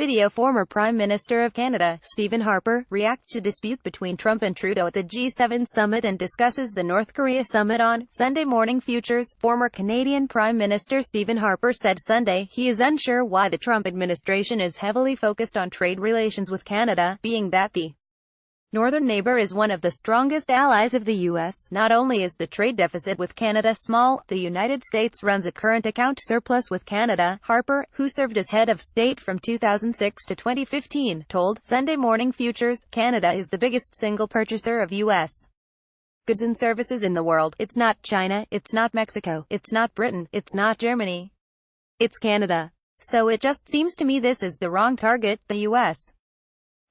Video. Former Prime Minister of Canada, Stephen Harper, reacts to dispute between Trump and Trudeau at the G7 summit and discusses the North Korea summit on Sunday Morning Futures. Former Canadian Prime Minister Stephen Harper said Sunday he is unsure why the Trump administration is heavily focused on trade relations with Canada, being that the northern neighbor is one of the strongest allies of the U.S. Not only is the trade deficit with Canada small, the United States runs a current account surplus with Canada. Harper, who served as head of state from 2006 to 2015, told Sunday Morning Futures, Canada is the biggest single purchaser of U.S. goods and services in the world. It's not China, it's not Mexico, it's not Britain, it's not Germany. It's Canada. So it just seems to me this is the wrong target. The U.S.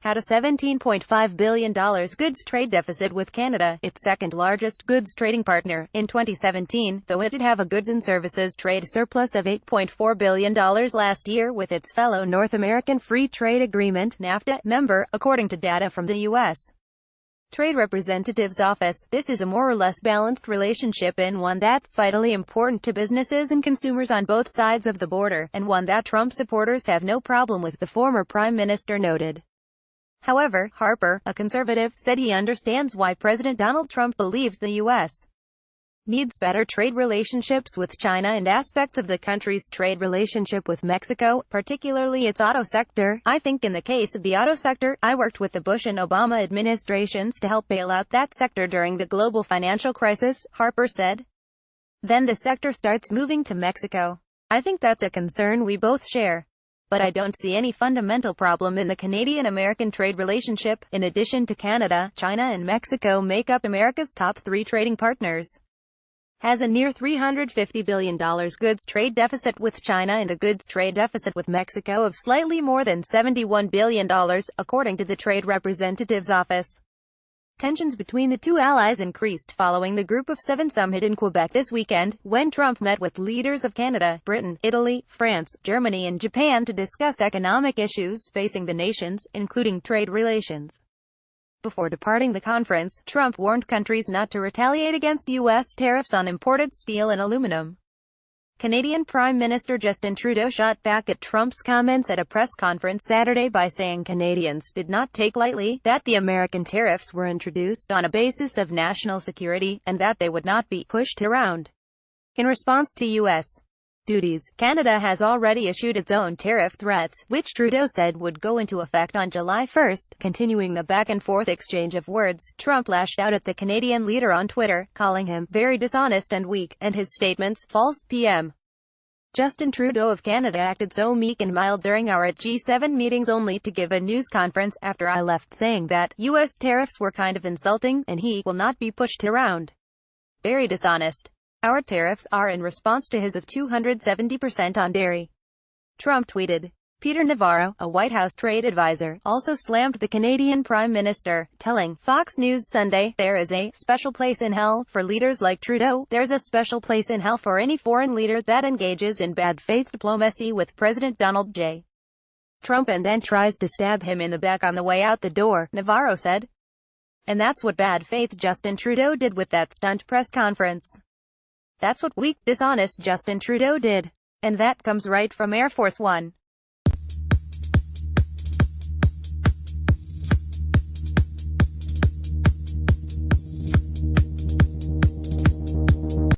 had a $17.5 billion goods trade deficit with Canada, its second-largest goods trading partner, in 2017, though it did have a goods and services trade surplus of $8.4 billion last year with its fellow North American Free Trade Agreement (NAFTA) member, according to data from the U.S. Trade Representative's office. This is a more or less balanced relationship and one that's vitally important to businesses and consumers on both sides of the border, and one that Trump supporters have no problem with, the former prime minister noted. However, Harper, a conservative, said he understands why President Donald Trump believes the U.S. needs better trade relationships with China and aspects of the country's trade relationship with Mexico, particularly its auto sector. I think in the case of the auto sector, I worked with the Bush and Obama administrations to help bail out that sector during the global financial crisis, Harper said. Then the sector starts moving to Mexico. I think that's a concern we both share. But I don't see any fundamental problem in the Canadian-American trade relationship. In addition to Canada, China and Mexico make up America's top three trading partners. Has a near $350 billion goods trade deficit with China and a goods trade deficit with Mexico of slightly more than $71 billion, according to the Trade Representative's office. Tensions between the two allies increased following the Group of Seven summit in Quebec this weekend, when Trump met with leaders of Canada, Britain, Italy, France, Germany and Japan to discuss economic issues facing the nations, including trade relations. Before departing the conference, Trump warned countries not to retaliate against U.S. tariffs on imported steel and aluminum. Canadian Prime Minister Justin Trudeau shot back at Trump's comments at a press conference Saturday by saying Canadians did not take lightly that the American tariffs were introduced on a basis of national security, and that they would not be pushed around. In response to U.S. duties, Canada has already issued its own tariff threats, which Trudeau said would go into effect on July 1. Continuing the back-and-forth exchange of words, Trump lashed out at the Canadian leader on Twitter, calling him very dishonest and weak, and his statements false. PM Justin Trudeau of Canada acted so meek and mild during our G7 meetings only to give a news conference after I left saying that U.S. tariffs were kind of insulting, and he will not be pushed around. Very dishonest. Our tariffs are in response to his of 270% on dairy. Trump tweeted. Peter Navarro, a White House trade advisor, also slammed the Canadian Prime Minister, telling Fox News Sunday, there is a special place in hell for leaders like Trudeau. There's a special place in hell for any foreign leader that engages in bad faith diplomacy with President Donald J. Trump and then tries to stab him in the back on the way out the door, Navarro said. And that's what bad faith Justin Trudeau did with that stunt press conference. That's what weak, dishonest Justin Trudeau did. And that comes right from Air Force One.